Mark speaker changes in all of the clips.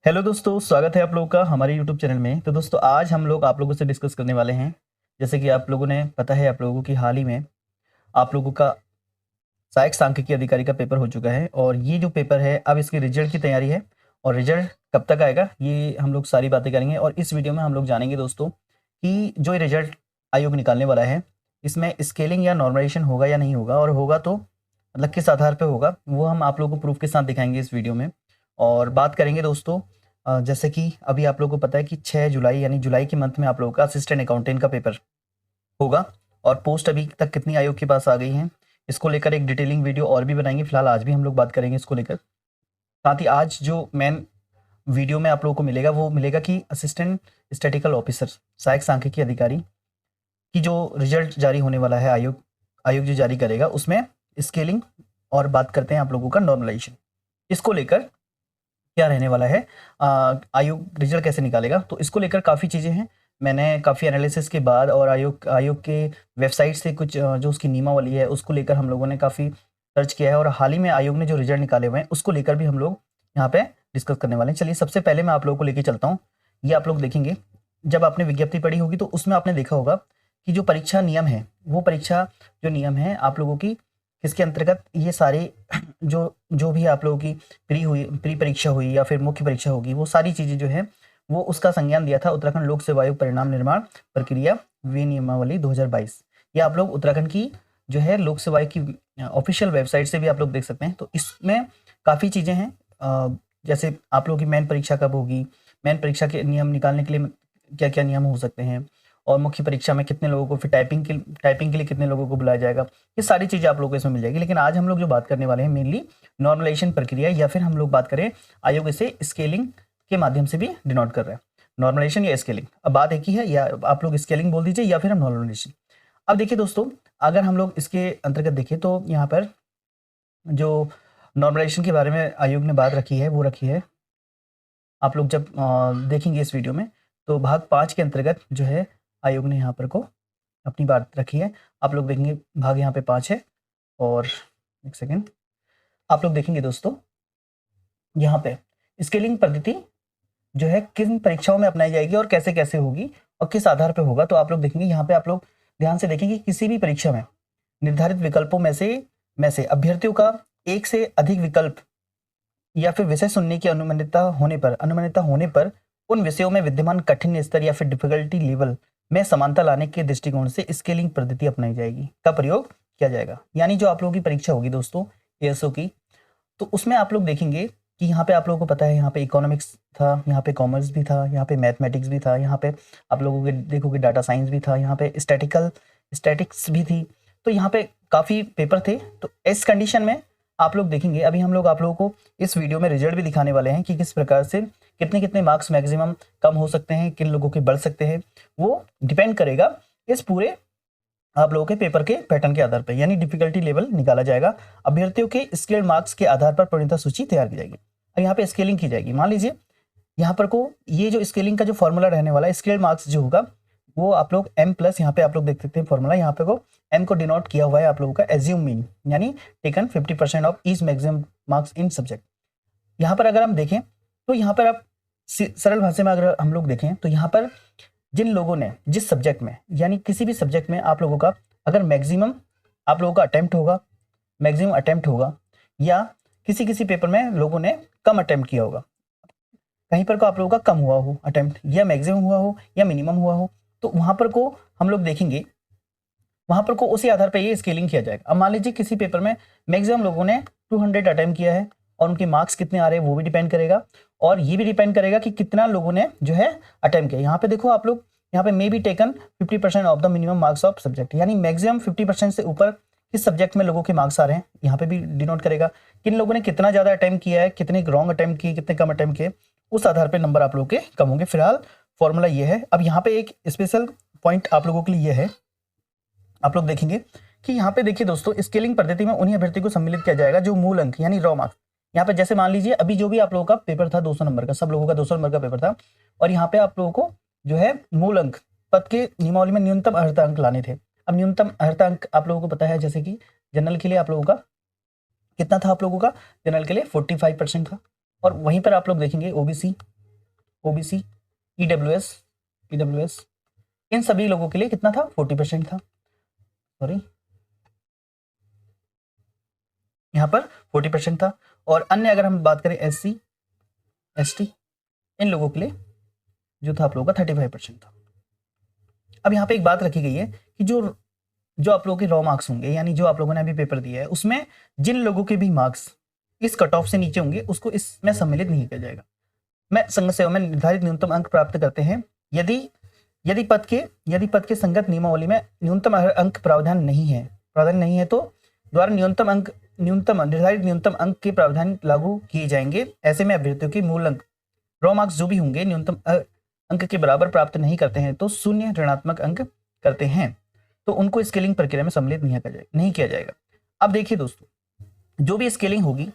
Speaker 1: Hello दोस्तों, स्वागत है आप लोगों का हमारे यूट्यूब चैनल में। तो दोस्तों आज हम लोग आप लोगों से डिस्कस करने वाले हैं। जैसे कि आप लोगों ने पता है, आप लोगों की हाल ही में आप लोगों का सहायक सांख्यिकी अधिकारी का पेपर हो चुका है और ये जो पेपर है अब इसके रिजल्ट की तैयारी है। और रिजल्ट कब तक आएगा ये हम लोग सारी बातें करेंगे और इस वीडियो में हम लोग जानेंगे दोस्तों कि जो ये रिजल्ट आयोग निकालने वाला है इसमें स्केलिंग या नॉर्मलाइजेशन होगा या नहीं होगा, और होगा तो मतलब किस आधार पे होगा वो हम आप लोगों को प्रूफ के साथ दिखाएंगे इस वीडियो में। और बात करेंगे दोस्तों जैसे कि अभी आप लोगों को पता है कि 6 जुलाई यानी जुलाई के मंथ में आप लोगों का असिस्टेंट अकाउंटेंट का पेपर होगा। और पोस्ट अभी तक कितनी आयोग के पास आ गई हैं इसको लेकर एक डिटेलिंग वीडियो और भी बनाएंगे। फिलहाल आज भी हम लोग बात करेंगे इसको लेकर। साथ ही आज जो मेन वीडियो में आप लोगों को मिलेगा वो मिलेगा कि असिस्टेंट स्टैटिकल ऑफिसर सहायक सांख्यिकी अधिकारी की जो रिजल्ट जारी होने वाला है, आयोग जो जारी करेगा उसमें स्केलिंग और बात करते हैं आप लोगों का नॉर्मलाइजेशन, इसको लेकर क्या रहने वाला है। आयोग रिजल्ट कैसे निकालेगा तो इसको लेकर काफ़ी चीज़ें हैं। मैंने काफ़ी एनालिसिस के बाद और आयोग के वेबसाइट से कुछ जो उसकी नियमावली है उसको लेकर हम लोगों ने काफ़ी सर्च किया है और हाल ही में आयोग ने जो रिजल्ट निकाले हुए हैं उसको लेकर भी हम लोग यहाँ पे डिस्कस करने वाले हैं। चलिए सबसे पहले मैं आप लोगों को लेके चलता हूँ। ये आप लोग देखेंगे, जब आपने विज्ञप्ति पढ़ी होगी तो उसमें आपने देखा होगा कि जो परीक्षा नियम है वो परीक्षा जो नियम है आप लोगों की किसके अंतर्गत ये सारे जो जो भी आप लोगों की प्री परीक्षा हुई या फिर मुख्य परीक्षा होगी वो सारी चीज़ें जो है वो उसका संज्ञान दिया था उत्तराखंड लोक सेवा आयोग परिणाम निर्माण प्रक्रिया विनियमावली 2022। ये आप लोग उत्तराखंड की जो है लोक सेवा आयोग की ऑफिशियल वेबसाइट से भी आप लोग देख सकते हैं। तो इसमें काफ़ी चीज़ें हैं, जैसे आप लोगों की मेन परीक्षा कब होगी, मेन परीक्षा के नियम निकालने के लिए क्या क्या नियम हो सकते हैं, और मुख्य परीक्षा में कितने लोगों को, फिर टाइपिंग के लिए कितने लोगों को बुलाया जाएगा, ये सारी चीज़ें आप लोगों को इसमें मिल जाएगी। लेकिन आज हम लोग जो बात करने वाले हैं मेनली नॉर्मलाइजेशन प्रक्रिया, या फिर हम लोग बात करें आयोग इसे स्केलिंग के माध्यम से भी डिनोट कर रहे हैं। नॉर्मलाइजेशन या स्केलिंग, अब बात एक ही है, या आप लोग स्केलिंग बोल दीजिए या फिर हम नॉर्मलाइजेशन। अब देखिए दोस्तों, अगर हम लोग इसके अंतर्गत देखें तो यहाँ पर जो नॉर्मलाइजेशन के बारे में आयोग ने बात रखी है वो रखी है, आप लोग जब देखेंगे इस वीडियो में तो भाग 5 के अंतर्गत जो है आयोग ने यहाँ पर को अपनी बात रखी है। आप लोग देखेंगे भाग यहाँ पे 5 है और एक सेकेंड आप लोग देखेंगे दोस्तों यहाँ पे स्केलिंग पद्धति जो है किन परीक्षाओं में अपनाई जाएगी और कैसे कैसे होगी और किस आधार पे होगा। तो आप लोग देखेंगे यहाँ पे, आप लोग ध्यान से देखेंगे किसी भी परीक्षा में निर्धारित विकल्पों में से अभ्यर्थियों का एक से अधिक विकल्प या फिर विषय सुनने की अनुमानियता होने पर उन विषयों में विद्यमान कठिन स्तर या फिर डिफिकल्टी लेवल में समानता लाने के दृष्टिकोण से स्केलिंग पद्धति अपनाई जाएगी, का प्रयोग किया जाएगा। यानी जो आप लोगों की परीक्षा होगी दोस्तों एएसओ की, तो उसमें आप लोग देखेंगे कि यहाँ पे आप लोगों को पता है यहाँ पे इकोनॉमिक्स था, यहाँ पे कॉमर्स भी था, यहाँ पे मैथमेटिक्स भी था, यहाँ पे आप लोगों के देखोगे डाटा साइंस भी था, यहाँ पे स्टैटिक्स भी थी। तो यहाँ पे काफ़ी पेपर थे। तो इस कंडीशन में आप लोग देखेंगे, अभी हम लोग आप लोगों को इस वीडियो में रिजल्ट भी दिखाने वाले हैं कि किस प्रकार से कितने कितने मार्क्स मैक्सिमम कम हो सकते हैं, किन लोगों के बढ़ सकते हैं, वो डिपेंड करेगा इस पूरे आप लोगों के पेपर के पैटर्न के आधार पर। यानी डिफिकल्टी लेवल निकाला जाएगा, अभ्यर्थियों के स्केल्ड मार्क्स के आधार पर पूर्णता सूची तैयार की जाएगी और यहाँ पे स्केलिंग की जाएगी। मान लीजिए यहाँ पर को ये जो स्केलिंग का जो फॉर्मूला रहने वाला है, स्केल्ड मार्क्स जो होगा वो आप लोग m प्लस, यहाँ पे आप लोग देख सकते हैं फॉर्मूला, यहाँ पे को m को डिनोट किया हुआ है आप लोगों का एज्यूम मीन, यानी taken 50% of each maximum marks in subject. यहाँ पर अगर हम देखें तो यहाँ पर आप सरल भाषा में अगर हम लोग देखें तो यहाँ पर जिन लोगों ने जिस सब्जेक्ट में, यानी किसी भी सब्जेक्ट में आप लोगों का अगर मैक्सिमम आप लोगों का मैक्सिमम अटेम्प्ट होगा या किसी किसी पेपर में लोगों ने कम अटेम्प्ट किया होगा, कहीं पर को आप लोगों का कम हुआ हो अटेम्प्ट, या मैक्सिमम हुआ हो या मिनिमम हुआ हो, तो वहां पर को हम लोग देखेंगे, वहां पर को उसी आधार पर ये स्केलिंग किया जाएगा। अब मान लीजिए किसी पेपर में मैक्सिमम लोगों ने 200 अटेम्प्ट किया है और उनके मार्क्स कितने आ रहे हैं वो भी डिपेंड करेगा, और ये भी डिपेंड करेगा कि कितना लोगों ने जो है अटेम्प्ट किया। यहाँ पे देखो आप लोग, यहाँ पे may be taken 50% of the minimum marks of subject, यानी मैक्सिमम 50% से ऊपर किस सब्जेक्ट में लोगों के मार्क्स आ रहे हैं, यहाँ पे भी डिनोट करेगा किन लोगों ने कितना ज़्यादा अटेम्प्ट किया है, कितने रॉन्ग अटेम्प्ट किए, कितने कम अटेम्प्ट किए, उस आधार पर नंबर आप लोगों के कम होंगे। फिलहाल फॉर्मूला ये है। अब यहाँ पे एक स्पेशल पॉइंट आप लोगों के लिए ये है, आप लोग देखेंगे कि यहाँ पे देखिए दोस्तों, स्केलिंग पद्धति में उन्हीं अभ्यर्थी को सम्मिलित किया जाएगा जो मूल अंक यानी रॉ मार्क्स, यहाँ पे जैसे मान लीजिए अभी जो भी आप लोगों का पेपर था 200 नंबर का, सब लोगों का 200 नंबर का पेपर था, और यहाँ पे आप लोगों को जो है मूल अंक पद के नियमावली में न्यूनतम अर्हता अंक लाने थे। अब न्यूनतम अर्हता अंक आप लोगों को पता है, जैसे कि जनरल के लिए आप लोगों का कितना था, आप लोगों का जनरल के लिए 45% था, और वहीं पर आप लोग देखेंगे ओबीसी OBC, EWS, इन सभी लोगों के लिए कितना था? 40% था। सॉरी, यहाँ पर 40% था। और अन्य अगर हम बात करें SC, ST, इन लोगों के लिए जो था आप लोगों का 35% था। अब यहाँ पे एक बात रखी गई है कि जो आप लोगों के रॉ मार्क्स होंगे, यानी जो आप लोगों ने अभी पेपर दिया है, उसमें जिन लोगों के भी मार्क्स इस कट ऑफ से नीचे होंगे उसको इसमें सम्मिलित नहीं किया जाएगा। मैं संगत सेवा में निर्धारित न्यूनतम अंक प्राप्त करते हैं यदि पद के संगत नियमावली में न्यूनतम अंक प्रावधान नहीं है तो द्वारा निर्धारित न्यूनतम अंक के प्रावधान लागू किए जाएंगे। ऐसे में अभ्यर्थियों के मूल अंक रॉ मार्क्स जो भी होंगे न्यूनतम अंक के बराबर प्राप्त नहीं करते हैं तो शून्य ऋणात्मक अंक करते हैं, तो उनको स्केलिंग प्रक्रिया में सम्मिलित नहीं किया जाएगा। अब देखिए दोस्तों, जो भी स्केलिंग होगी,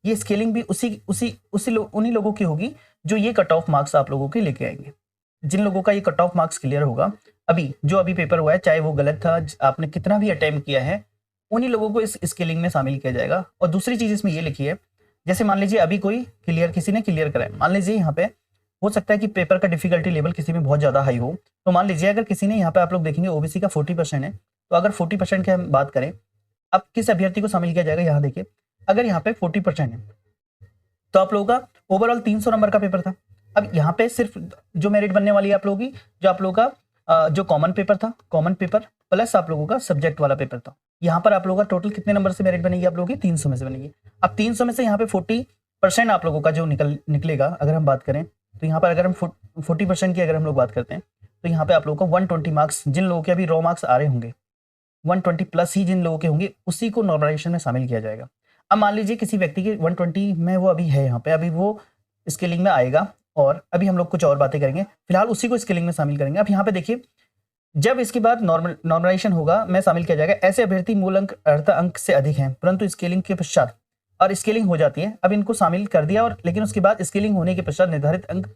Speaker 1: ये स्केलिंग भी उन्हीं लोगों की होगी जो ये कट ऑफ मार्क्स आप लोगों के लेके आएंगे। जिन लोगों का ये कट ऑफ मार्क्स क्लियर होगा, अभी पेपर हुआ है, चाहे वो गलत था, आपने कितना भी अटेम्प्ट किया है, उन्हीं लोगों को इस स्केलिंग में शामिल किया जाएगा। और दूसरी चीज इसमें ये लिखी है, जैसे मान लीजिए अभी किसी ने क्लियर करा है, मान लीजिए यहाँ पे हो सकता है कि पेपर का डिफिकल्टी लेवल किसी में बहुत ज्यादा हाई हो, तो मान लीजिए अगर किसी ने यहाँ पे आप लोग देखेंगे OBC का 40% है, तो अगर 40% की हम बात करें, अब किस अभ्यर्थी को शामिल किया जाएगा, यहाँ देखिए, अगर यहाँ पे 40% है तो आप लोगों का ओवरऑल 300 नंबर का पेपर था। अब यहाँ पे सिर्फ जो मेरिट बनने वाली है आप लोगों की, जो आप लोगों का जो कॉमन पेपर प्लस आप लोगों का सब्जेक्ट वाला पेपर था, यहाँ पर आप लोगों का टोटल कितने नंबर से मेरिट बनेगी? आप लोगों की 300 में से बनेगी। अब 300 में से यहाँ पे 40% आप लोगों का जो निकलेगा, अगर हम बात करें तो यहाँ पर अगर हम 40% की अगर हम लोग बात करते हैं तो यहाँ पे आप लोगों को 120 मार्क्स, जिन लोगों के अभी रॉ मार्क्स आ रहे होंगे 120 प्लस ही जिन लोगों के होंगे, उसी को नॉर्मलाइजेशन में शामिल किया जाएगा। अब मान लीजिए किसी व्यक्ति के 120 में वो अभी है, यहाँ पे अभी वो स्केलिंग में आएगा, और अभी हम लोग कुछ और बातें करेंगे, फिलहाल उसी को स्केलिंग में शामिल करेंगे। अब यहाँ पे देखिए, जब इसके बाद नॉर्मलाइजेशन होगा में शामिल किया जाएगा, ऐसे अभ्यर्थी मूल अंक अर्ध अंक से अधिक हैं परंतु स्केलिंग के पश्चात, और स्केलिंग हो जाती है, अब इनको शामिल कर दिया, और लेकिन उसके बाद स्केलिंग होने के पश्चात निर्धारित अंक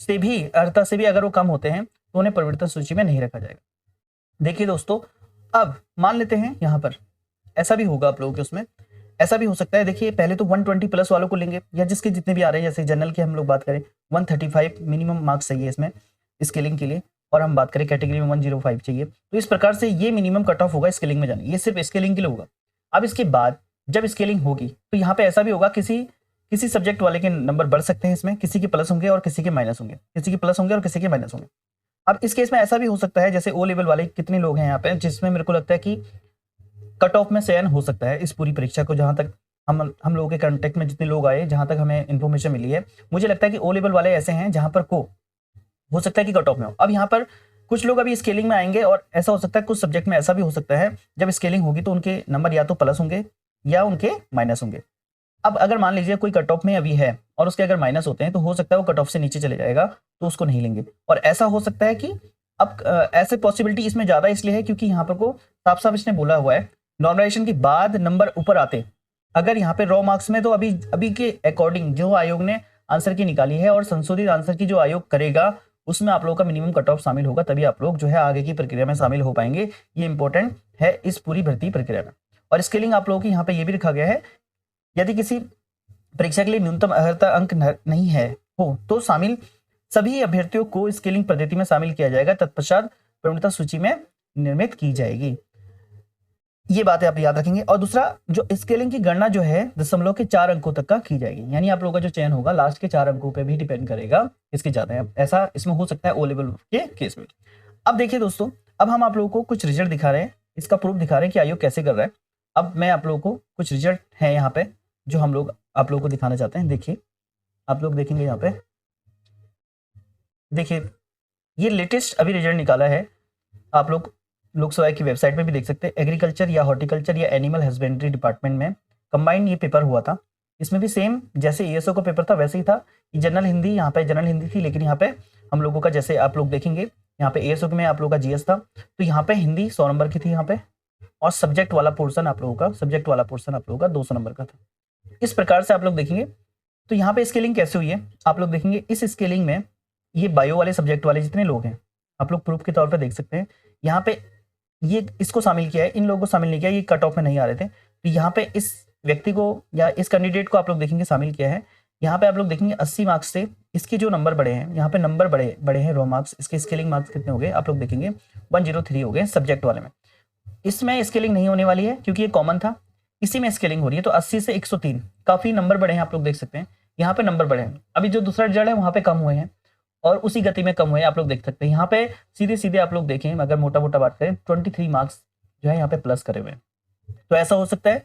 Speaker 1: से भी अर्हता से भी अगर वो कम होते हैं तो उन्हें परिवर्तन सूची में नहीं रखा जाएगा। देखिए दोस्तों, अब मान लेते हैं यहाँ पर ऐसा भी होगा आप लोगों के, उसमें ऐसा भी हो सकता है। देखिए, पहले तो 120 प्लस वालों को लेंगे, या जिसके जितने भी आ रहे हैं, जैसे जनरल की हम लोग बात करें 135 मिनिमम मार्क्स चाहिए इसमें स्केलिंग के लिए, और हम बात करें कैटेगरी में 105 चाहिए, तो इस प्रकार से ये मिनिमम कट ऑफ होगा स्केलिंग में जाने, ये सिर्फ स्केलिंग के लिए होगा। अब इसके बाद जब स्केलिंग होगी तो यहाँ पे ऐसा भी होगा, किसी सब्जेक्ट वाले के नंबर बढ़ सकते हैं इसमें, किसी के प्लस होंगे और किसी के माइनस होंगे, किसी के प्लस होंगे और किसी के माइनस होंगे। अब इस केस में ऐसा भी हो सकता है, जैसे O लेवल वाले कितने लोग हैं यहाँ पे, जिसमें मेरे को लगता है कि कट ऑफ में चयन हो सकता है इस पूरी परीक्षा को, जहां तक हम लोगों के कांटेक्ट में जितने लोग आए, जहां तक हमें इन्फॉर्मेशन मिली है, मुझे लगता है कि O लेवल वाले ऐसे हैं जहां पर हो सकता है कि कट ऑफ में हो। अब यहाँ पर कुछ लोग अभी स्केलिंग में आएंगे, और ऐसा हो सकता है कुछ सब्जेक्ट में ऐसा भी हो सकता है, जब स्केलिंग होगी तो उनके नंबर या तो प्लस होंगे या उनके माइनस होंगे। अब अगर मान लीजिए कोई कट ऑफ में अभी है और उसके अगर माइनस होते हैं, तो हो सकता है वो कट ऑफ से नीचे चले जाएगा, तो उसको नहीं लेंगे। और ऐसा हो सकता है कि अब ऐसे पॉसिबिलिटी इसमें ज्यादा इसलिए है क्योंकि यहाँ पर को साफ साफ इसने बोला हुआ है, नॉर्मलाइजेशन के बाद नंबर ऊपर आते, अगर यहाँ पे रॉ मार्क्स में, तो अभी के अकॉर्डिंग जो आयोग ने आंसर की निकाली है और संशोधित आंसर की जो आयोग करेगा, उसमें आप लोगों का मिनिमम कट ऑफ शामिल होगा, तभी आप लोग जो है आगे की प्रक्रिया में शामिल हो पाएंगे। ये इंपॉर्टेंट है इस पूरी भर्ती प्रक्रिया में। और स्केलिंग आप लोगों की यहाँ पे ये भी लिखा गया है, यदि किसी परीक्षा के लिए न्यूनतम अर्हता अंक नहीं है तो शामिल सभी अभ्यर्थियों को स्केलिंग पद्धति में शामिल किया जाएगा, तत्पश्चात प्रवणता सूची में निर्मित की जाएगी। ये बातें आप याद रखेंगे। और दूसरा, जो स्केलिंग की गणना जो है दशमलव के 4 अंकों तक का की जाएगी, यानी आप लोगों का जो चयन होगा लास्ट के 4 अंकों पे भी डिपेंड करेगा इसके ज्यादा है। ऐसा इसमें हो सकता है O लेवल के केस में। अब देखिए दोस्तों, अब हम आप लोगों को कुछ रिजल्ट दिखा रहे हैं, इसका प्रूफ दिखा रहे हैं कि आयोग कैसे कर रहा है। अब मैं आप लोगों को कुछ रिजल्ट है यहाँ पे जो हम लोग आप लोगों को दिखाना चाहते हैं। देखिए, आप लोग देखेंगे यहाँ पे, देखिए ये लेटेस्ट अभी रिजल्ट निकाला है, आप लोग लोकसभा की वेबसाइट पे भी देख सकते हैं। एग्रीकल्चर या हॉर्टिकल्चर या एनिमल हस्बेंड्री डिपार्टमेंट में कंबाइंड ये पेपर हुआ था। इसमें भी सेम जैसे ESO का पेपर था वैसे ही था। जनरल हिंदी, यहाँ पे जनरल हिंदी थी, लेकिन यहाँ पे हम लोगों का, जैसे आप लोग देखेंगे यहाँ पे ESO में आप लोगों का GS था, तो यहाँ पे हिंदी 100 नंबर की थी यहाँ पे, और सब्जेक्ट वाला पोर्सन आप लोगों का 200 नंबर का था। इस प्रकार से आप लोग देखेंगे। तो यहाँ पे स्केलिंग कैसे हुई है आप लोग देखेंगे। इस स्केलिंग में ये बायो वाले सब्जेक्ट वाले जितने लोग हैं आप लोग प्रूफ के तौर पे देख सकते हैं। यहाँ पे ये इसको शामिल किया है, इन लोगों को शामिल नहीं किया, ये कट ऑफ में नहीं आ रहे थे। तो यहाँ पे इस व्यक्ति को या इस कैंडिडेट को आप लोग देखेंगे शामिल किया है। यहाँ पे आप लोग देखेंगे 80 मार्क्स से इसके जो नंबर बड़े हैं, यहाँ पे नंबर बड़े बड़े हैं, रो मार्क्स, इसके स्केलिंग मार्क्स कितने हो गए आप लोग देखेंगे 103 हो गए सब्जेक्ट वाले में। इसमें स्केलिंग नहीं होने वाली है क्योंकि ये कॉमन था, इसी में स्केलिंग हो रही है। तो 80 से 103 काफी नंबर बड़े हैं, आप लोग देख सकते हैं यहाँ पे नंबर बड़े हैं। अभी जो दूसरा रिजल्ट है वहां पे कम हुए हैं और उसी गति में कम हुए हैं, आप लोग देख सकते हैं। यहाँ पे सीधे सीधे आप लोग देखें, अगर मोटा मोटा बात करें 23 मार्क्स जो है यहाँ पे प्लस करे हुए हैं। तो ऐसा हो सकता है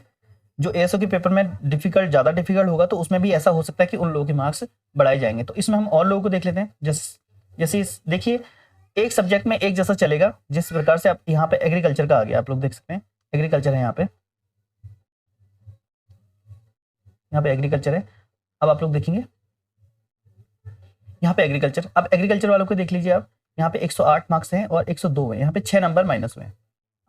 Speaker 1: जो एएसओ के पेपर में ज्यादा डिफिकल्ट होगा, तो उसमें भी ऐसा हो सकता है कि उन लोगों के मार्क्स बढ़ाए जाएंगे। तो इसमें हम और लोगों को देख लेते हैं। जैसे देखिए, एक सब्जेक्ट में एक जैसा चलेगा, जिस प्रकार से आप यहाँ पे एग्रीकल्चर का आ गया, आप लोग देख सकते हैं एग्रीकल्चर है, यहाँ पे एग्रीकल्चर है। अब आप लोग देखेंगे यहाँ पे एग्रीकल्चर, अब एग्रीकल्चर वालों को देख लीजिए आप, यहाँ पे 108 मार्क्स हैं और 102 है, यहाँ पे 6 नंबर माइनस हुए हैं।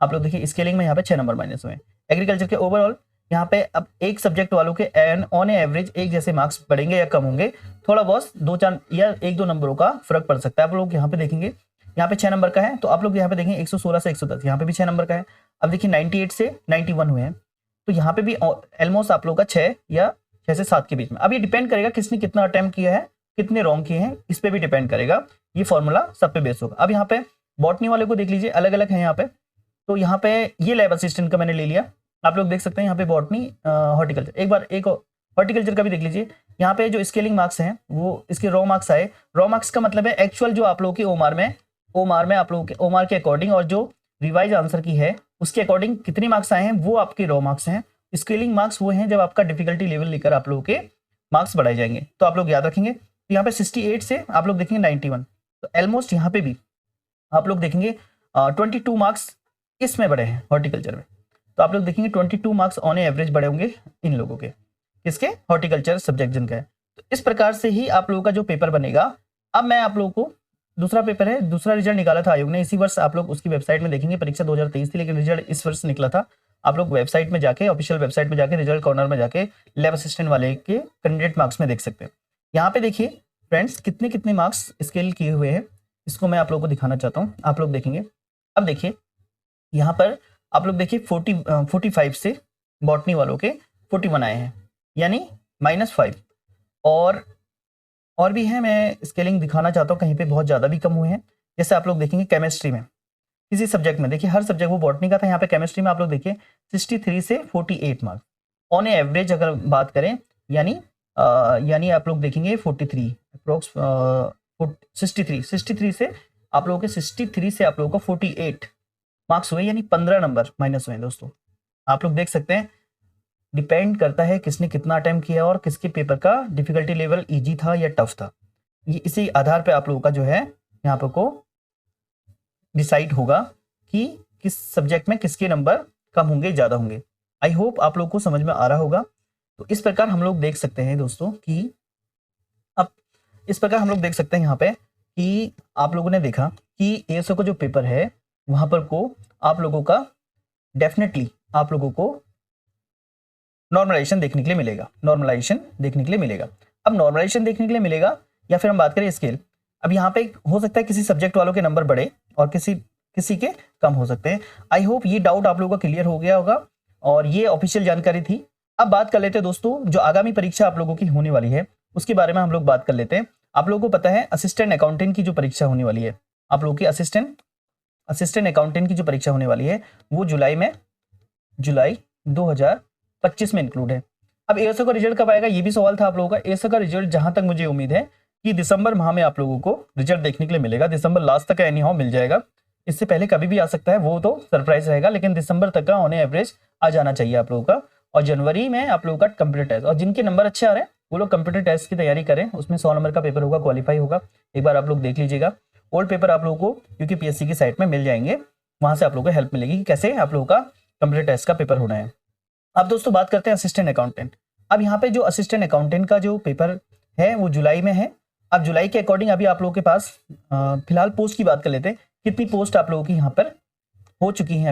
Speaker 1: आप लोग देखिए स्केलिंग में यहाँ पे 6 नंबर माइनस हुए हैं। एग्रीकल्चर के ओवरऑल यहाँ पे अब एक सब्जेक्ट वालों के ऑन एवरेज एक जैसे मार्क्स बढ़ेंगे या कम होंगे, थोड़ा बहुत 2-4 या 1-2 नंबरों का फर्क पड़ सकता है। आप लोग यहाँ पे देखेंगे, यहाँ पे 6 नंबर का है, तो आप लोग यहाँ पे देखेंगे 116 से 110, यहाँ पे भी 6 नंबर का है। अब देखिए 98 से 91 हुए हैं, तो यहाँ पे भी ऑलमोस्ट आप लोग का 6 या 6 से 7 के बीच में। अब ये डिपेंड करेगा किसने कितना अटेम्प्ट किया है, कितने रॉन्ग किए हैं, इस पे भी डिपेंड करेगा। ये फॉर्मूला सब पे बेस होगा। अब यहाँ पे बॉटनी वाले को देख लीजिए, अलग अलग है यहाँ पे। तो यहाँ पे ये लैब असिस्टेंट का मैंने ले लिया, आप लोग देख सकते हैं यहाँ पे बॉटनी, हॉर्टिकल्चर। एक हॉर्टिकल्चर का भी देख लीजिए, यहाँ पे जो स्केलिंग मार्क्स हैं वो इसके रॉ मार्क्स आए। रॉ मार्क्स का मतलब है एक्चुअल जो आप लोगों के ओमार में आप लोगों के ओमार के अकॉर्डिंग और जो रिवाइज आंसर की है उसके अकॉर्डिंग कितने मार्क्स आए हैं, वो आपके रॉ मार्क्स हैं। स्केलिंग मार्क्स वो हैं जब आपका डिफिकल्टी लेवल लेकर आप लोगों के मार्क्स बढ़ाए जाएंगे। तो आप लोग याद रखेंगे, तो यहाँ पे 68 से आप लोग देखेंगे 91, तो ऑलमोस्ट यहाँ पे भी आप लोग देखेंगे 22 मार्क्स इसमें बढ़े हैं हॉर्टिकल्चर में। तो आप लोग देखेंगे 22 मार्क्स ऑन एवरेज बढ़े होंगे इन लोगों के, किसके, हॉर्टिकल्चर सब्जेक्ट जिनका है। तो इस प्रकार से ही आप लोगों का जो पेपर बनेगा। अब मैं आप लोगों को दूसरा पेपर है, दूसरा रिजल्ट निकाला था आयोग ने इसी वर्ष, आप लोग उसकी वेबसाइट में देखेंगे। परीक्षा 2023 थी लेकिन रिजल्ट इस वर्ष निकला था। आप लोग वेबसाइट में जाके, ऑफिशियल वेबसाइट में जाके, रिजल्ट कॉर्नर में जाके लैब असिस्टेंट वाले के कैंडिडेट मार्क्स में देख सकते हैं। यहाँ पे देखिए फ्रेंड्स कितने कितने मार्क्स स्केल किए हुए हैं, इसको मैं आप लोगों को दिखाना चाहता हूँ। आप लोग देखेंगे, अब देखिए यहाँ पर आप लोग देखिए 45 से बॉटनी वालों के 41 आए हैं, यानी -5। और भी है, मैं स्केलिंग दिखाना चाहता हूँ, कहीं पे बहुत ज़्यादा भी कम हुए हैं। जैसे आप लोग देखेंगे केमिस्ट्री में, किसी सब्जेक्ट में देखिए, हर सब्जेक्ट वो बॉटनी का था, यहाँ पे केमिस्ट्री में आप लोग देखिए 63 से 48 मार्क्स ऑन एवरेज अगर बात करें, यानी आप लोग देखेंगे 43 अप्रोक्स 63 से आप लोगों के 63 से आप लोगों को 48 मार्क्स हुए, यानी 15 नंबर माइनस हुए। दोस्तों आप लोग देख सकते हैं, डिपेंड करता है किसने कितना अटेम्प्ट किया और किसके पेपर का डिफिकल्टी लेवल इजी था या टफ था। ये इसी आधार पे आप लोगों का जो है यहाँ पर को डिसाइड होगा कि किस सब्जेक्ट में किसके नंबर कम होंगे ज़्यादा होंगे। आई होप आप लोग को समझ में आ रहा होगा। तो इस प्रकार हम लोग देख सकते हैं दोस्तों कि अब इस प्रकार हम लोग देख सकते हैं यहाँ पे कि आप लोगों ने देखा कि एएसओ का जो पेपर है वहां पर को आप लोगों का डेफिनेटली आप लोगों को नॉर्मलाइजेशन देखने के लिए मिलेगा, अब नॉर्मलाइजेशन देखने के लिए मिलेगा या फिर हम बात करें स्केल। अब यहाँ पे हो सकता है किसी सब्जेक्ट वालों के नंबर बढ़े और किसी के कम हो सकते हैं। आई होप ये डाउट आप लोगों का क्लियर हो गया होगा और ये ऑफिशियल जानकारी थी। अब बात कर लेते हैं दोस्तों, जो आगामी परीक्षा आप लोगों की होने वाली है उसके बारे में हम लोग बात कर लेते हैं। आप लोगों को पता है असिस्टेंट अकाउंटेंट की जो परीक्षा होने वाली है, आप लोगों की असिस्टेंट अकाउंटेंट की जो परीक्षा होने वाली है वो जुलाई 2025 में इंक्लूड है। अब एएसओ का रिजल्ट कब आएगा, ये भी सवाल था आप लोगों का। एएसओ का रिजल्ट जहां तक मुझे उम्मीद है कि दिसंबर माह में आप लोगों को रिजल्ट देखने के लिए मिलेगा। दिसंबर लास्ट तक एनी हाउ मिल जाएगा, इससे पहले कभी भी आ सकता है, वो तो सरप्राइज रहेगा, लेकिन दिसंबर तक का ऑन एवरेज आ जाना चाहिए आप लोगों का। और जनवरी में आप लोगों का कंप्यूटर टेस्ट, और जिनके नंबर अच्छे आ रहे हैं वो लोग कंप्यूटर टेस्ट की तैयारी करें, उसमें 100 नंबर का पेपर होगा, क्वालिफाई होगा। एक बार आप लोग देख लीजिएगा, ओल्ड पेपर आप लोगों को यूपीपीएससी की साइट में मिल जाएंगे, वहां से आप लोगों को हेल्प मिलेगी कि कैसे आप लोगों का कंप्यूटर टेस्ट का पेपर होना है। अब दोस्तों बात करते हैं असिस्टेंट अकाउंटेंट। अब यहाँ पे जो असिस्टेंट अकाउंटेंट का जो पेपर है वो जुलाई में है। अब जुलाई के अकॉर्डिंग अभी आप लोगों के पास फिलहाल पोस्ट की बात कर लेते हैं, कितनी पोस्ट आप लोगों की यहाँ पर हो चुकी हैं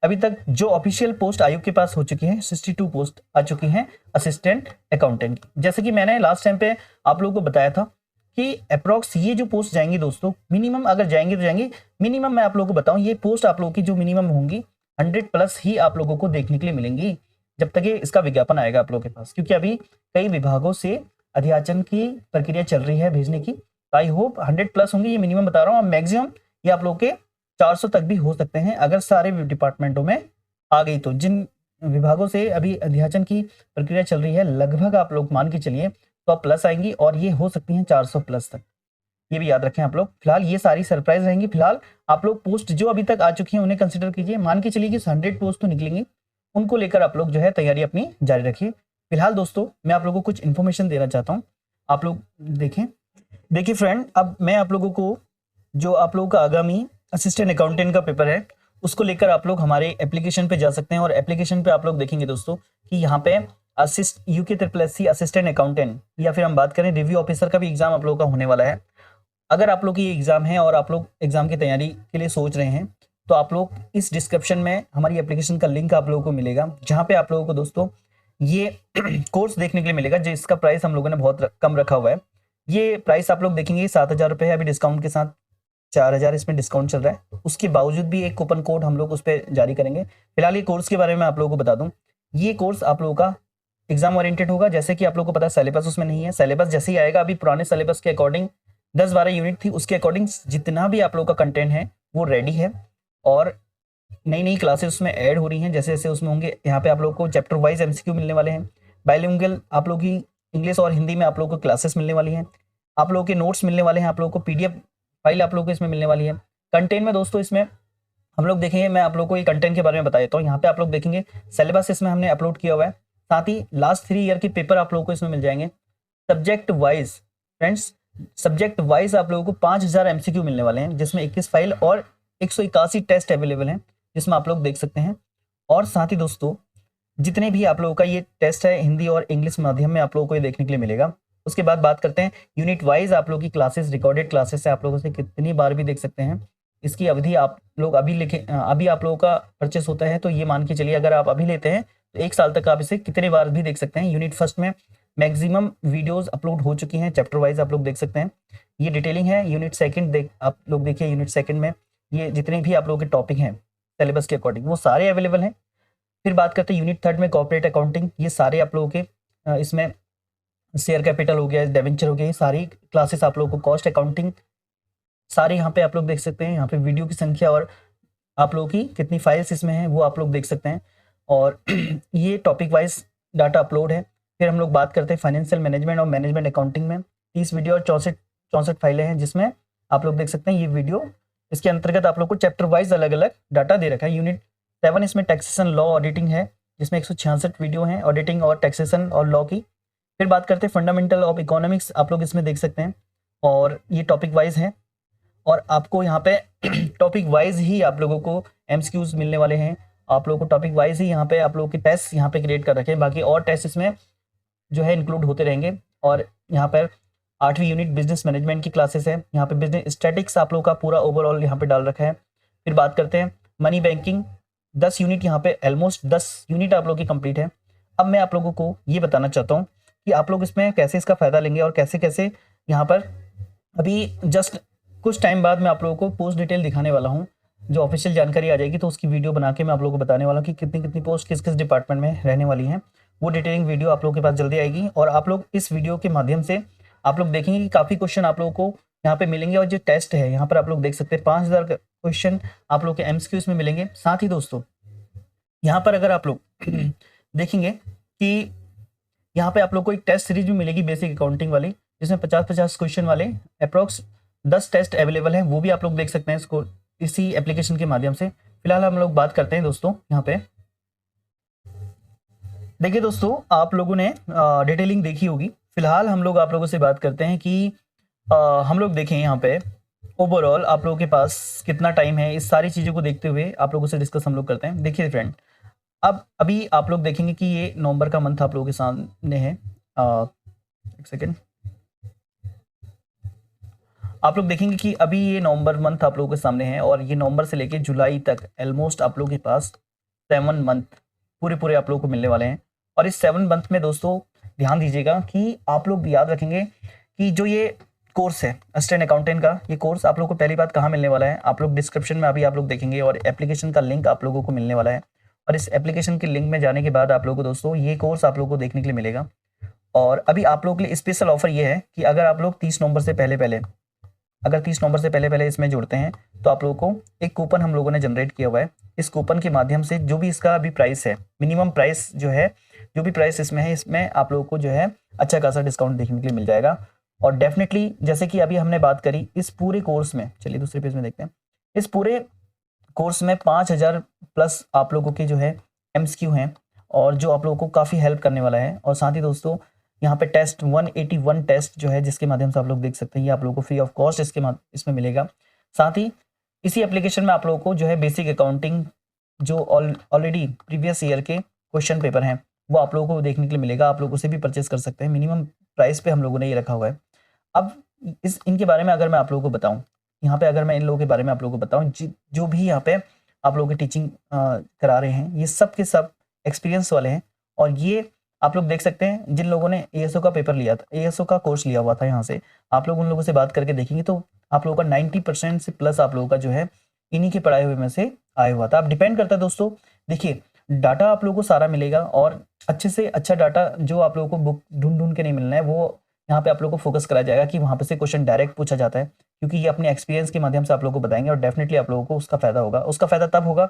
Speaker 1: अभी तक जो ऑफिशियल पोस्ट आयोग के पास हो चुकी है 62 पोस्ट आ चुकी हैं असिस्टेंट अकाउंटेंट। जैसे कि मैंने लास्ट टाइम पे आप लोगों को बताया था कि अप्रॉक्स ये जो पोस्ट जाएंगी दोस्तों, मिनिमम अगर जाएंगी तो जाएंगी, मिनिमम मैं आप लोगों को बताऊं ये पोस्ट आप लोगों की जो मिनिमम होंगी 100+ ही आप लोगों को देखने के लिए मिलेंगी जब तक ये इसका विज्ञापन आएगा आप लोगों के पास, क्योंकि अभी कई विभागों से अध्याचन की प्रक्रिया चल रही है भेजने की। आई होप 100 प्लस होंगे, ये मिनिमम बता रहा हूँ। मैक्सिमम ये आप लोग के 400 तक भी हो सकते हैं अगर सारे डिपार्टमेंटों में आ गई तो। जिन विभागों से अभी अध्याचन की प्रक्रिया चल रही है लगभग आप लोग मान के चलिए तो आप प्लस आएंगी और ये हो सकती हैं 400 प्लस तक, ये भी याद रखें आप लोग। फिलहाल ये सारी सरप्राइज रहेंगी। फिलहाल आप लोग पोस्ट जो अभी तक आ चुकी हैं उन्हें कंसिडर कीजिए। मान के चलिए कि 100 पोस्ट तो निकलेंगी, उनको लेकर आप लोग जो है तैयारी अपनी जारी रखिए। फिलहाल दोस्तों मैं आप लोगों को कुछ इन्फॉर्मेशन देना चाहता हूँ, आप लोग देखें। देखिए फ्रेंड, अब मैं आप लोगों को जो आप लोगों का आगामी असिस्टेंट अकाउंटेंट का पेपर है उसको लेकर आप लोग हमारे एप्लीकेशन पे जा सकते हैं। और एप्लीकेशन पे आप लोग देखेंगे दोस्तों कि यहाँ पे UKSSC असिस्टेंट अकाउंटेंट या फिर हम बात करें रिव्यू ऑफिसर का भी एग्जाम आप लोगों का होने वाला है। अगर आप लोग की ये एग्जाम है और आप लोग एग्जाम की तैयारी के लिए सोच रहे हैं तो आप लोग इस डिस्क्रिप्शन में हमारी एप्लीकेशन का लिंक आप लोगों को मिलेगा, जहाँ पे आप लोगों को दोस्तों ये कोर्स देखने के लिए मिलेगा जिसका प्राइस हम लोगों ने बहुत कम रखा हुआ है। ये प्राइस आप लोग देखेंगे 7,000 रुपये है, अभी डिस्काउंट के साथ 4,000 इसमें डिस्काउंट चल रहा है। उसके बावजूद भी एक कूपन कोड हम लोग उस पर जारी करेंगे। फिलहाल ये कोर्स के बारे में आप लोगों को बता दूं, ये कोर्स आप लोगों का एग्जाम ओरिएंटेड होगा। जैसे कि आप लोगों को पता है सिलेबस उसमें नहीं है, सिलेबस जैसे ही आएगा अभी पुराने सिलेबस के अकॉर्डिंग 10-12 यूनिट थी, उसके अकॉर्डिंग जितना भी आप लोगों का कंटेंट है वो रेडी है और नई नई क्लासेस उसमें ऐड हो रही हैं। जैसे जैसे उसमें होंगे यहाँ पे आप लोग को चैप्टर वाइज MCQ मिलने वाले हैं। बाइलिंगुअल आप लोग की इंग्लिश और हिंदी में आप लोग को क्लासेस मिलने वाली हैं। आप लोगों के नोट्स मिलने वाले हैं, आप लोगों को PDF फाइल आप लोगों को इसमें मिलने वाली है। कंटेंट में दोस्तों इसमें हम लोग देखेंगे, मैं आप लोग को ये कंटेंट के बारे में बता देता हूँ। यहाँ पे आप लोग देखेंगे सिलेबस इसमें हमने अपलोड किया हुआ है, साथ ही लास्ट 3 ईयर के पेपर आप लोगों को इसमें मिल जाएंगे। Subject wise friends, subject wise आप लोगों को 5,000 MCQ मिलने वाले हैं, जिसमें 21 फाइल और 181 टेस्ट अवेलेबल हैं, जिसमें आप लोग देख सकते हैं। और साथ ही दोस्तों जितने भी आप लोगों का ये टेस्ट है हिंदी और इंग्लिश माध्यम में आप लोगों को ये देखने के लिए मिलेगा। उसके बाद बात करते हैं यूनिट वाइज आप लोगों की क्लासेस, रिकॉर्डेड क्लासेस है, आप लोगों से कितनी बार भी देख सकते हैं। इसकी अवधि आप लोग अभी अभी आप लोगों का परचेस होता है तो ये मान के चलिए अगर आप अभी लेते हैं तो 1 साल तक आप इसे कितने बार भी देख सकते हैं। यूनिट फर्स्ट में मैक्सिमम वीडियोस अपलोड हो चुकी हैं, चैप्टर वाइज आप लोग देख सकते हैं, ये डिटेलिंग है। यूनिट सेकंड आप लोग देखिए, यूनिट सेकंड में ये जितने भी आप लोगों के टॉपिक हैं सिलेबस के अकॉर्डिंग वो सारे अवेलेबल हैं। फिर बात करते हैं यूनिट थर्ड में कॉर्पोरेट अकाउंटिंग, ये सारे आप लोगों के इसमें शेयर कैपिटल हो गया, डेवेंचर हो गया, ये सारी क्लासेस आप लोगों को, कॉस्ट अकाउंटिंग सारे यहाँ पे आप लोग देख सकते हैं। यहाँ पे वीडियो की संख्या और आप लोगों की कितनी फाइल्स इसमें हैं वो आप लोग देख सकते हैं। और ये टॉपिक वाइज डाटा अपलोड है। फिर हम लोग बात करते हैं फाइनेंशियल मैनेजमेंट और मैनेजमेंट अकाउंटिंग में 30 वीडियो और 64 फाइलें हैं, जिसमें आप लोग देख सकते हैं ये वीडियो। इसके अंतर्गत आप लोग को चैप्टर वाइज अलग अलग डाटा दे रखा है। यूनिट 7 इसमें टैक्सेशन लॉ ऑडिटिंग है, जिसमें 166 वीडियो हैं ऑडिटिंग और टैक्सेशन और लॉ की। फिर बात करते हैं फंडामेंटल ऑफ इकोनॉमिक्स, आप लोग इसमें देख सकते हैं और ये टॉपिक वाइज है। और आपको यहाँ पे टॉपिक वाइज ही आप लोगों को MCQs मिलने वाले हैं, आप लोगों को टॉपिक वाइज ही यहाँ पे आप लोगों के टेस्ट यहाँ पे क्रिएट कर रखे हैं। बाकी और टेस्ट इसमें जो है इंक्लूड होते रहेंगे। और यहाँ पर 8वीं यूनिट बिजनेस मैनेजमेंट की क्लासेस है, यहाँ पे बिजनेस स्टैटिक्स आप लोगों का पूरा ओवरऑल यहाँ पे डाल रखा है। फिर बात करते हैं मनी बैंकिंग, 10 यूनिट यहाँ पे ऑलमोस्ट 10 यूनिट आप लोगों की कंप्लीट है। अब मैं आप लोगों को ये बताना चाहता हूँ कि आप लोग इसमें कैसे इसका फ़ायदा लेंगे और कैसे कैसे यहाँ पर अभी जस्ट कुछ टाइम बाद मैं आप लोगों को पोस्ट डिटेल दिखाने वाला हूँ। जो ऑफिशियल जानकारी आ जाएगी तो उसकी वीडियो बना के मैं आप लोगों को बताने वाला हूँ कि कितनी कितनी पोस्ट किस किस डिपार्टमेंट में रहने वाली हैं। वो डिटेलिंग वीडियो आप लोगों के पास जल्दी आएगी और आप लोग इस वीडियो के माध्यम से आप लोग देखेंगे कि काफ़ी क्वेश्चन आप लोगों को यहाँ पे मिलेंगे। और जो टेस्ट है यहाँ पर आप लोग देख सकते हैं 5,000 क्वेश्चन आप लोग के MCQs में मिलेंगे। साथ ही दोस्तों यहाँ पर अगर आप लोग देखेंगे कि यहाँ पे आप लोग को एक टेस्ट सीरीज भी मिलेगी बेसिक अकाउंटिंग वाली, जिसमें 50-50 क्वेश्चन वाले अप्रोक्स 10 टेस्ट अवेलेबल हैं, वो भी आप लोग देख सकते हैं इसको इसी एप्लीकेशन के माध्यम से। फिलहाल हम लोग बात करते हैं दोस्तों यहाँ पे देखिए दोस्तों आप लोगों ने डिटेलिंग देखी होगी। फिलहाल हम लोग आप लोगों से बात करते हैं कि हम लोग देखें यहाँ पे ओवरऑल आप लोगों के पास कितना टाइम है, इस सारी चीज़ों को देखते हुए आप लोगों से डिस्कस हम लोग करते हैं। देखिए फ्रेंड, अब अभी आप लोग देखेंगे कि ये नवंबर का मंथ आप लोगों के सामने है। एक सेकेंड, आप लोग देखेंगे कि अभी ये नवंबर मंथ आप लोगों के सामने है और ये नवंबर से लेके जुलाई तक ऑलमोस्ट आप लोगों के पास 7 मंथ पूरे आप लोगों को मिलने वाले हैं। और इस 7 मंथ में दोस्तों ध्यान दीजिएगा कि आप लोग याद रखेंगे कि जो ये कोर्स है असिस्टेंट अकाउंटेंट का, ये कोर्स आप लोग को पहली बात कहाँ मिलने वाला है, आप लोग डिस्क्रिप्शन में अभी आप लोग देखेंगे और एप्लीकेशन का लिंक आप लोगों को मिलने वाला है। और इस एप्लीकेशन के लिंक में जाने के बाद आप लोगों को दोस्तों ये कोर्स आप लोगों को देखने के लिए मिलेगा। और अभी आप लोगों के लिए स्पेशल ऑफर ये है कि अगर आप लोग 30 नवंबर से पहले इसमें जुड़ते हैं तो आप लोगों को एक कूपन हम लोगों ने जनरेट किया हुआ है। इस कूपन के माध्यम से जो भी इसका अभी प्राइस है, मिनिमम प्राइस जो है, जो भी प्राइस इसमें है, इसमें आप लोगों को जो है अच्छा खासा डिस्काउंट देखने के लिए मिल जाएगा। और डेफिनेटली जैसे कि अभी हमने बात करी इस पूरे कोर्स में, चलिए दूसरे पेज में देखते हैं। इस पूरे कोर्स में 5000 प्लस आप लोगों के जो है एमसीक्यू हैं और जो आप लोगों को काफ़ी हेल्प करने वाला है। और साथ ही दोस्तों यहाँ पे टेस्ट 181 टेस्ट जो है जिसके माध्यम से आप लोग देख सकते हैं, ये आप लोगों को फ्री ऑफ कॉस्ट इसमें मिलेगा। साथ ही इसी एप्लीकेशन में आप लोगों को जो है बेसिक अकाउंटिंग जो ऑलरेडी प्रीवियस ईयर के क्वेश्चन पेपर हैं वो आप लोगों को देखने के लिए मिलेगा। आप लोग उसे भी परचेज कर सकते हैं, मिनिमम प्राइस पे हम लोगों ने ये रखा हुआ है। अब इनके बारे में अगर मैं आप लोगों को बताऊं, यहाँ पे अगर मैं इन लोगों के बारे में आप लोगों को बताऊं, जो भी यहाँ पे आप लोगों की टीचिंग करा रहे हैं ये सब के सब एक्सपीरियंस वाले हैं। और ये आप लोग देख सकते हैं जिन लोगों ने एएसओ का पेपर लिया था, एएसओ का कोर्स लिया हुआ था, यहाँ से आप लोग उन लोगों से बात करके देखेंगे तो आप लोगों का 90% से प्लस आप लोगों का जो है इन्हीं के पढ़ाए हुए में से आया हुआ था। अब डिपेंड करता है दोस्तों, देखिए डाटा आप लोगों को सारा मिलेगा और अच्छे से अच्छा डाटा जो आप लोगों को बुक ढूंढ के नहीं मिलना है वो यहाँ पे आप लोगों को फोकस कराया जाएगा कि वहाँ पे से क्वेश्चन डायरेक्ट पूछा जाता है, क्योंकि ये अपने एक्सपीरियंस के माध्यम से आप लोगों को बताएंगे और डेफिनेटली आप लोगों को उसका फायदा होगा। उसका फायदा तब होगा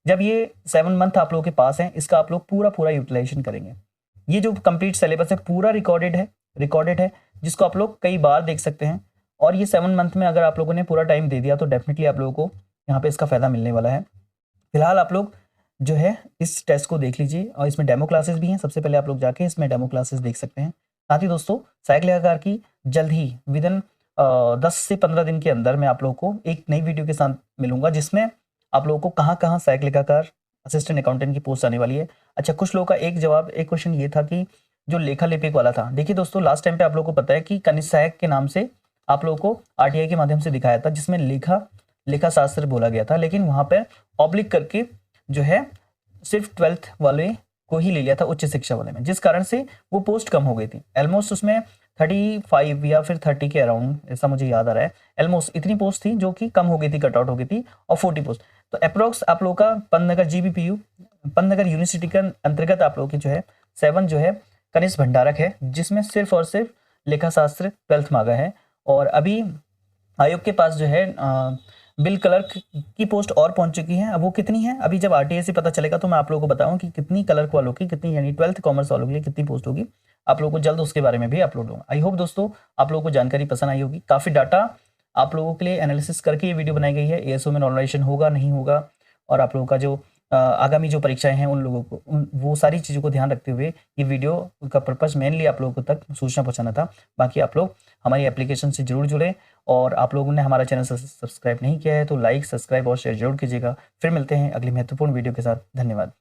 Speaker 1: जब ये 7 मंथ आप लोगों के पास है, इसका आप लोग पूरा यूटिलाइजेशन करेंगे। ये जो कंप्लीट सिलेबस है पूरा रिकॉर्डेड है जिसको आप लोग कई बार देख सकते हैं। और ये 7 मंथ में अगर आप लोगों ने पूरा टाइम दे दिया तो डेफिनेटली आप लोगों को यहाँ पे इसका फायदा मिलने वाला है। फिलहाल आप लोग जो है इस टेस्ट को देख लीजिए और इसमें डेमो क्लासेस भी हैं। सबसे पहले आप लोग जाके इसमें डेमो क्लासेस देख सकते हैं। साथ ही दोस्तों सहायक लेखाकार की जल्द ही विदिन 10 से 15 दिन के अंदर मैं आप लोगों को एक नई वीडियो के साथ मिलूंगा जिसमें आप लोगों को कहाँ सहायक लेखाकार असिस्टेंट अकाउंटेंट की पोस्ट आने वाली है। अच्छा, कुछ लोगों का एक क्वेश्चन ये था कि जो लेखा लेपिक वाला था, देखिए दोस्तों लास्ट टाइम पे आप लोगों को पता है कि कनिष्ठ सहायक के नाम से आप लोगों को आरटीआई के माध्यम से दिखाया था जिसमें लेखा शास्त्र बोला गया था, लेकिन वहां पर ऑब्लिक करके जो है सिर्फ 12th वाले को ही ले लिया था उच्च शिक्षा वाले में, जिस कारण से वो पोस्ट कम हो गई थी। ऑलमोस्ट उसमें 35 या फिर 30 के अराउंड, ऐसा मुझे याद आ रहा है, ऑलमोस्ट इतनी पोस्ट थी जो कि कम हो गई थी, कट आउट हो गई थी, और 40 पोस्ट। तो अप्रोक्स आप लोगों का पंतनगर जीबीपीयू पंतनगर यूनिवर्सिटी के अंतर्गत आप लोगों की जो है 7 जो है कनिष्ठ भंडारक है जिसमें सिर्फ और सिर्फ लेखा शास्त्र 12th मांगा है। और अभी आयोग के पास जो है बिल क्लर्क की पोस्ट और पहुंच चुकी है। अब वो कितनी है अभी जब आरटीआई से पता चलेगा तो मैं आप लोगों को बताऊं कि कितनी क्लर्क वालों की, कितनी यानी 12th कॉमर्स वालों के लिए कितनी पोस्ट होगी। आप लोगों को जल्द उसके बारे में भी अपलोड होगा। आई होप दोस्तों आप लोगों को जानकारी पसंद आई होगी। काफ़ी डाटा आप लोगों के लिए एनालिसिस करके ये वीडियो बनाई गई है। एएसओ में नॉर्मलाइजेशन होगा नहीं होगा और आप लोगों का जो आगामी जो परीक्षाएं हैं उन लोगों को वो सारी चीज़ों को ध्यान रखते हुए ये वीडियो का पर्पज़ मेनली आप लोगों तक सूचना पहुंचाना था। बाकी आप लोग हमारी एप्लीकेशन से जरूर जुड़े और आप लोगों ने हमारा चैनल सब्सक्राइब नहीं किया है तो लाइक, सब्सक्राइब और शेयर जरूर कीजिएगा। फिर मिलते हैं अगली महत्वपूर्ण वीडियो के साथ। धन्यवाद।